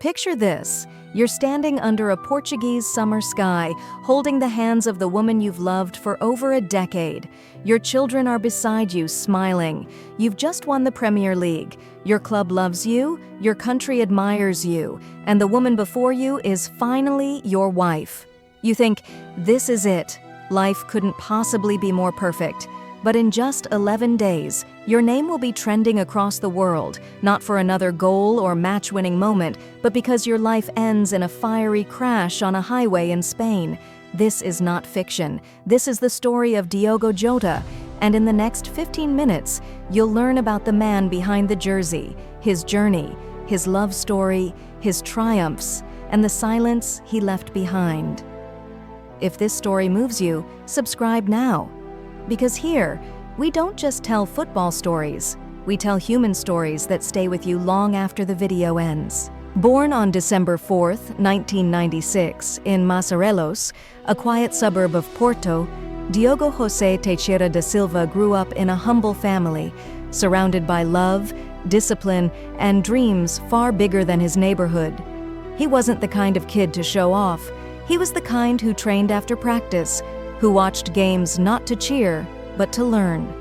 Picture this. You're standing under a Portuguese summer sky, holding the hands of the woman you've loved for over a decade. Your children are beside you, smiling. You've just won the Premier League. Your club loves you, your country admires you, and the woman before you is finally your wife. You think, this is it. Life couldn't possibly be more perfect. But in just 11 days, your name will be trending across the world, not for another goal or match-winning moment, but because your life ends in a fiery crash on a highway in Spain. This is not fiction. This is the story of Diogo Jota, and in the next 15 minutes, you'll learn about the man behind the jersey, his journey, his love story, his triumphs, and the silence he left behind. If this story moves you, subscribe now. Because here, we don't just tell football stories, we tell human stories that stay with you long after the video ends. Born on December 4th, 1996, in Macerelos, a quiet suburb of Porto, Diogo José Teixeira da Silva grew up in a humble family, surrounded by love, discipline, and dreams far bigger than his neighborhood. He wasn't the kind of kid to show off. He was the kind who trained after practice, who watched games not to cheer, but to learn.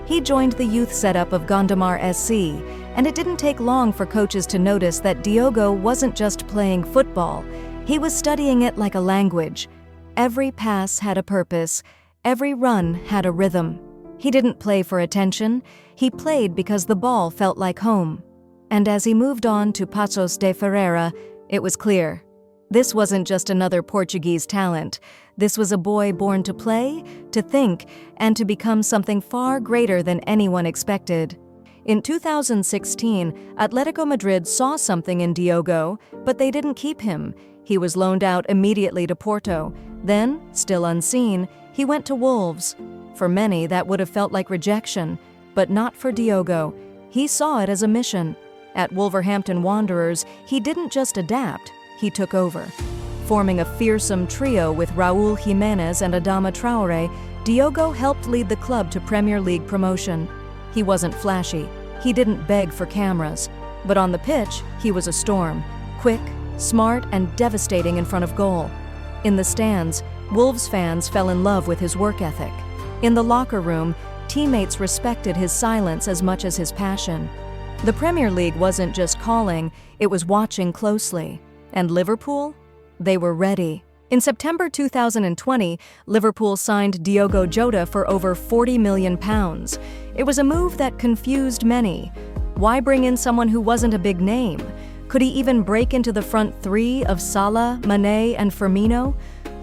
He joined the youth setup of Gondomar SC, and it didn't take long for coaches to notice that Diogo wasn't just playing football, he was studying it like a language. Every pass had a purpose, every run had a rhythm. He didn't play for attention, he played because the ball felt like home. And as he moved on to Paços de Ferreira, it was clear. This wasn't just another Portuguese talent. This was a boy born to play, to think, and to become something far greater than anyone expected. In 2016, Atletico Madrid saw something in Diogo, but they didn't keep him. He was loaned out immediately to Porto. Then, still unseen, he went to Wolves. For many, that would have felt like rejection, but not for Diogo. He saw it as a mission. At Wolverhampton Wanderers, he didn't just adapt, he took over. Forming a fearsome trio with Raúl Jiménez and Adama Traoré, Diogo helped lead the club to Premier League promotion. He wasn't flashy, he didn't beg for cameras, but on the pitch, he was a storm, quick, smart, and devastating in front of goal. In the stands, Wolves fans fell in love with his work ethic. In the locker room, teammates respected his silence as much as his passion. The Premier League wasn't just calling, it was watching closely. And Liverpool? They were ready. In September 2020, Liverpool signed Diogo Jota for over £40 million. It was a move that confused many. Why bring in someone who wasn't a big name? Could he even break into the front three of Salah, Mané, and Firmino?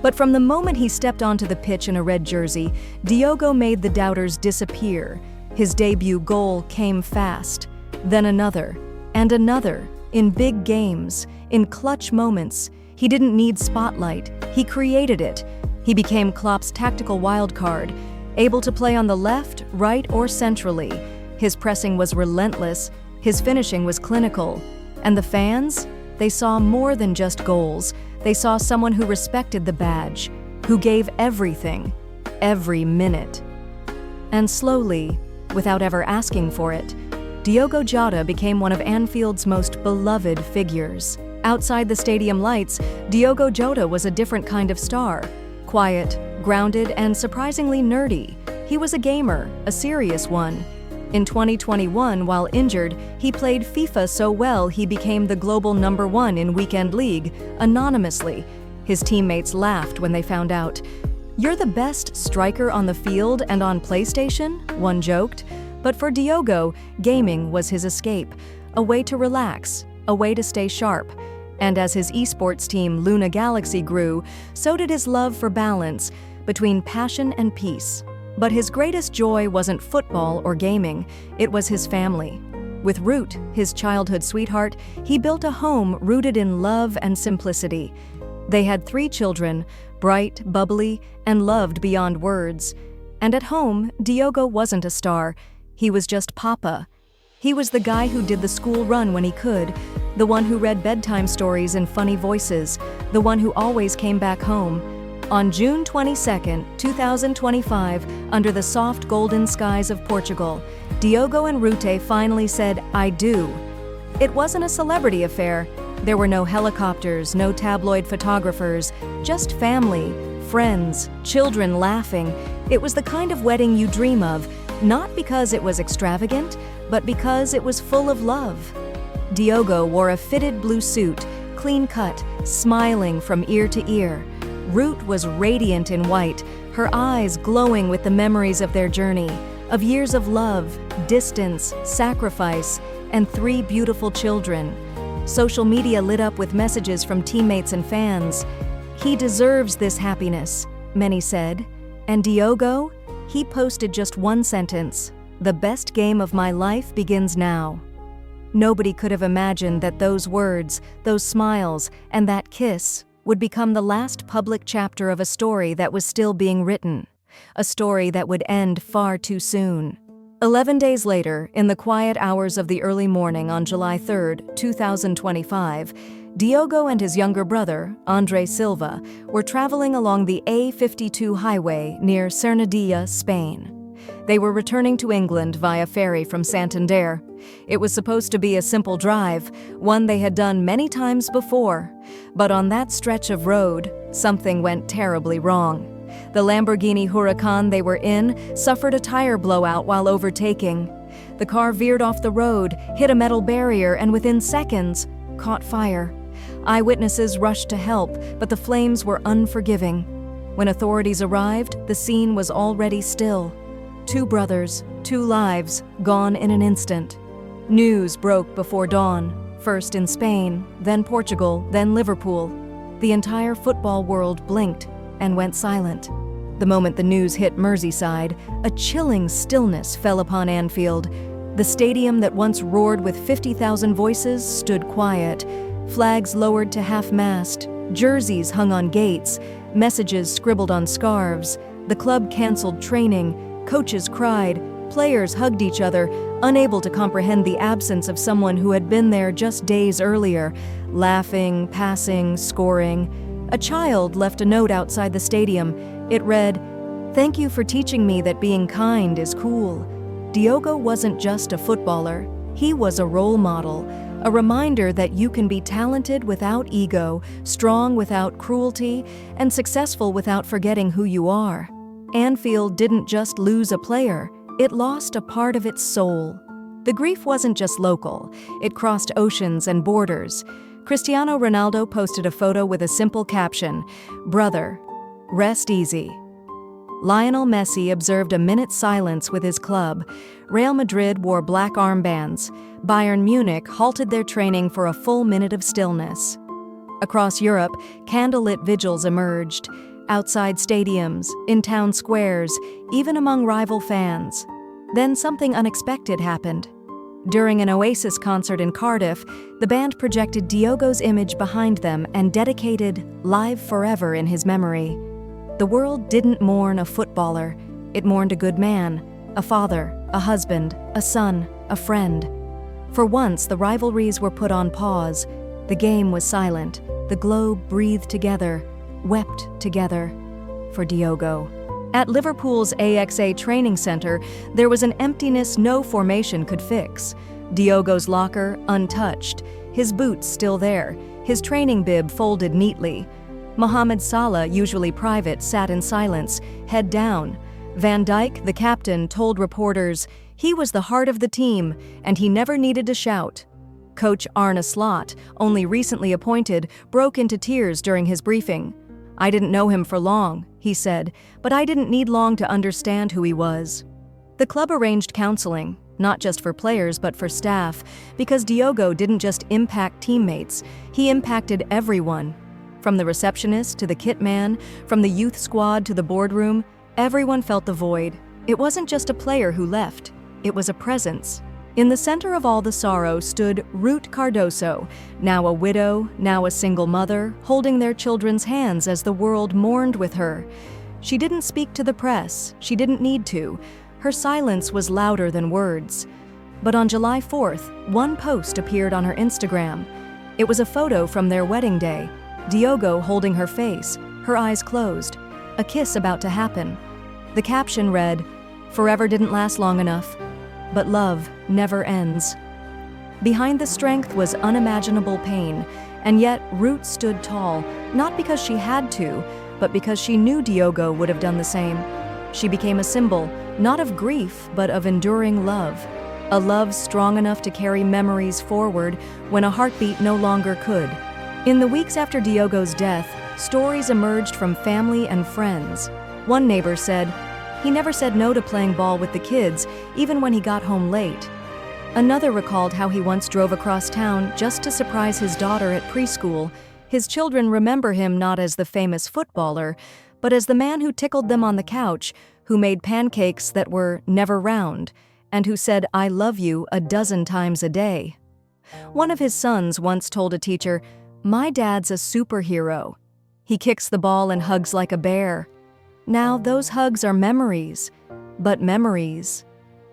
But from the moment he stepped onto the pitch in a red jersey, Diogo made the doubters disappear. His debut goal came fast. Then another, and another, in big games, in clutch moments. He didn't need spotlight, he created it. He became Klopp's tactical wildcard, able to play on the left, right, or centrally. His pressing was relentless, his finishing was clinical. And the fans? They saw more than just goals. They saw someone who respected the badge, who gave everything, every minute. And slowly, without ever asking for it, Diogo Jota became one of Anfield's most beloved figures. Outside the stadium lights, Diogo Jota was a different kind of star. Quiet, grounded, and surprisingly nerdy. He was a gamer, a serious one. In 2021, while injured, he played FIFA so well he became the global #1 in Weekend League, anonymously. His teammates laughed when they found out. "You're the best striker on the field and on PlayStation?" one joked. But for Diogo, gaming was his escape, a way to relax, a way to stay sharp. And as his esports team Luna Galaxy grew, so did his love for balance between passion and peace. But his greatest joy wasn't football or gaming, it was his family. With Ruth, his childhood sweetheart, he built a home rooted in love and simplicity. They had 3 children, bright, bubbly, and loved beyond words. And at home, Diogo wasn't a star. He was just Papa. He was the guy who did the school run when he could, the one who read bedtime stories in funny voices, the one who always came back home. On June 22, 2025, under the soft golden skies of Portugal, Diogo and Ruth finally said, "I do." It wasn't a celebrity affair. There were no helicopters, no tabloid photographers, just family, friends, children laughing. It was the kind of wedding you dream of, not because it was extravagant, but because it was full of love. Diogo wore a fitted blue suit, clean cut, smiling from ear to ear. Ruth was radiant in white, her eyes glowing with the memories of their journey, of years of love, distance, sacrifice, and 3 beautiful children. Social media lit up with messages from teammates and fans. "He deserves this happiness," many said. And Diogo? He posted just one sentence: "The best game of my life begins now." Nobody could have imagined that those words, those smiles, and that kiss would become the last public chapter of a story that was still being written, a story that would end far too soon. 11 days later, in the quiet hours of the early morning on July 3, 2025, Diogo and his younger brother, Andre Silva, were traveling along the A52 highway near Cerdanilla, Spain. They were returning to England via ferry from Santander. It was supposed to be a simple drive, one they had done many times before. But on that stretch of road, something went terribly wrong. The Lamborghini Huracan they were in suffered a tire blowout while overtaking. The car veered off the road, hit a metal barrier, and within seconds, caught fire. Eyewitnesses rushed to help, but the flames were unforgiving. When authorities arrived, the scene was already still. 2 brothers, 2 lives, gone in an instant. News broke before dawn, first in Spain, then Portugal, then Liverpool. The entire football world blinked and went silent. The moment the news hit Merseyside, a chilling stillness fell upon Anfield. The stadium that once roared with 50,000 voices stood quiet, flags lowered to half-mast, jerseys hung on gates, messages scribbled on scarves. The club canceled training, coaches cried, players hugged each other, unable to comprehend the absence of someone who had been there just days earlier, laughing, passing, scoring. A child left a note outside the stadium. It read, "Thank you for teaching me that being kind is cool." Diogo wasn't just a footballer. He was a role model, a reminder that you can be talented without ego, strong without cruelty, and successful without forgetting who you are. Anfield didn't just lose a player, it lost a part of its soul. The grief wasn't just local, it crossed oceans and borders. Cristiano Ronaldo posted a photo with a simple caption, "Brother, rest easy." Lionel Messi observed a minute's silence with his club. Real Madrid wore black armbands. Bayern Munich halted their training for a full minute of stillness. Across Europe, candlelit vigils emerged. Outside stadiums, in town squares, even among rival fans. Then something unexpected happened. During an Oasis concert in Cardiff, the band projected Diogo's image behind them and dedicated "Live Forever" in his memory. The world didn't mourn a footballer, it mourned a good man, a father, a husband, a son, a friend. For once, the rivalries were put on pause. The game was silent, the globe breathed together, wept together. For Diogo. At Liverpool's AXA training center, there was an emptiness no formation could fix. Diogo's locker untouched, his boots still there, his training bib folded neatly. Mohamed Salah, usually private, sat in silence, head down. Van Dijk, the captain, told reporters he was the heart of the team and he never needed to shout. Coach Arne Slot, only recently appointed, broke into tears during his briefing. "I didn't know him for long," he said, "but I didn't need long to understand who he was." The club arranged counseling, not just for players but for staff, because Diogo didn't just impact teammates, he impacted everyone. From the receptionist to the kit man, from the youth squad to the boardroom, everyone felt the void. It wasn't just a player who left, it was a presence. In the center of all the sorrow stood Ruth Cardoso, now a widow, now a single mother, holding their children's hands as the world mourned with her. She didn't speak to the press, she didn't need to. Her silence was louder than words. But on July 4th, one post appeared on her Instagram. It was a photo from their wedding day, Diogo holding her face, her eyes closed, a kiss about to happen. The caption read, "Forever didn't last long enough, but love never ends." Behind the strength was unimaginable pain, And yet, Ruth stood tall, not because she had to, but because she knew Diogo would have done the same. She became a symbol, not of grief, but of enduring love. A love strong enough to carry memories forward when a heartbeat no longer could. In the weeks after Diogo's death, stories emerged from family and friends. One neighbor said, "He never said no to playing ball with the kids, even when he got home late." Another recalled how he once drove across town just to surprise his daughter at preschool. His children remember him not as the famous footballer, but as the man who tickled them on the couch, who made pancakes that were never round, and who said, "I love you" a dozen times a day. One of his sons once told a teacher, "My dad's a superhero. He kicks the ball and hugs like a bear." Now those hugs are memories, but memories,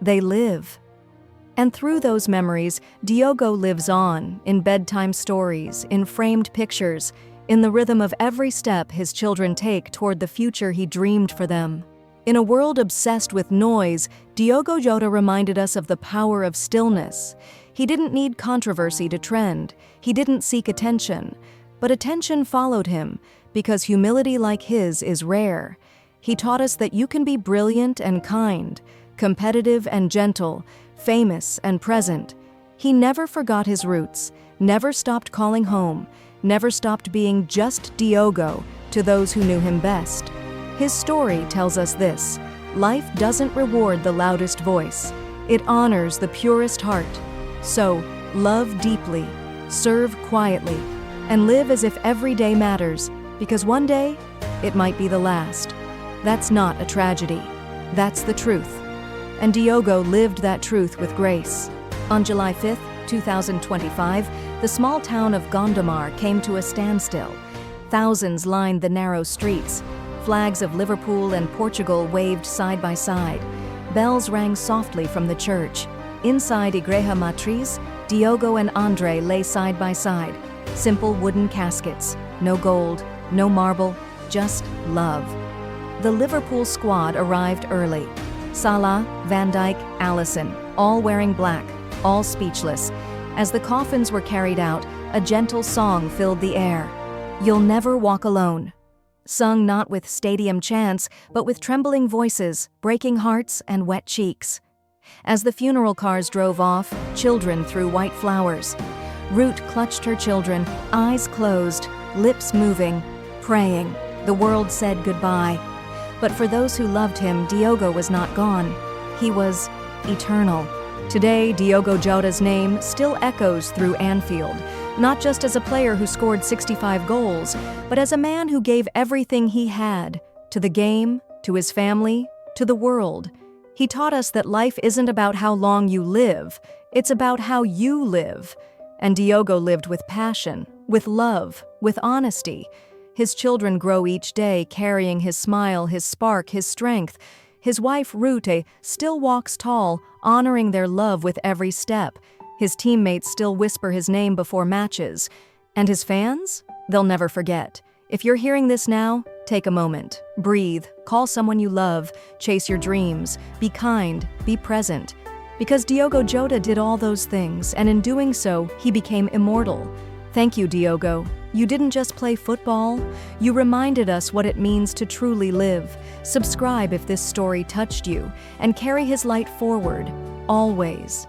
they live. And through those memories, Diogo lives on, in bedtime stories, in framed pictures, in the rhythm of every step his children take toward the future he dreamed for them. In a world obsessed with noise, Diogo Jota reminded us of the power of stillness. He didn't need controversy to trend. He didn't seek attention. But attention followed him, because humility like his is rare. He taught us that you can be brilliant and kind, competitive and gentle, famous and present. He never forgot his roots, never stopped calling home, never stopped being just Diogo to those who knew him best. His story tells us this: life doesn't reward the loudest voice. It honors the purest heart. So, love deeply, serve quietly, and live as if every day matters, because one day, it might be the last. That's not a tragedy. That's the truth. And Diogo lived that truth with grace. On July 5, 2025, the small town of Gondomar came to a standstill. Thousands lined the narrow streets. Flags of Liverpool and Portugal waved side by side. Bells rang softly from the church. Inside Igreja Matriz, Diogo and Andre lay side by side. Simple wooden caskets. No gold, no marble, just love. The Liverpool squad arrived early. Salah, Van Dijk, Alisson, all wearing black, all speechless. As the coffins were carried out, a gentle song filled the air. "You'll Never Walk Alone." Sung not with stadium chants, but with trembling voices, breaking hearts, and wet cheeks. As the funeral cars drove off, children threw white flowers. Ruth clutched her children, eyes closed, lips moving, praying. The world said goodbye. But for those who loved him, Diogo was not gone. He was eternal. Today, Diogo Jota's name still echoes through Anfield, not just as a player who scored 65 goals, but as a man who gave everything he had, to the game, to his family, to the world. He taught us that life isn't about how long you live, it's about how you live. And Diogo lived with passion, with love, with honesty. His children grow each day, carrying his smile, his spark, his strength. His wife, Ruth, still walks tall, honoring their love with every step. His teammates still whisper his name before matches. And his fans? They'll never forget. If you're hearing this now, take a moment. Breathe, call someone you love, chase your dreams, be kind, be present. Because Diogo Jota did all those things, and in doing so, he became immortal. Thank you, Diogo. You didn't just play football, you reminded us what it means to truly live. Subscribe if this story touched you, and carry his light forward, always.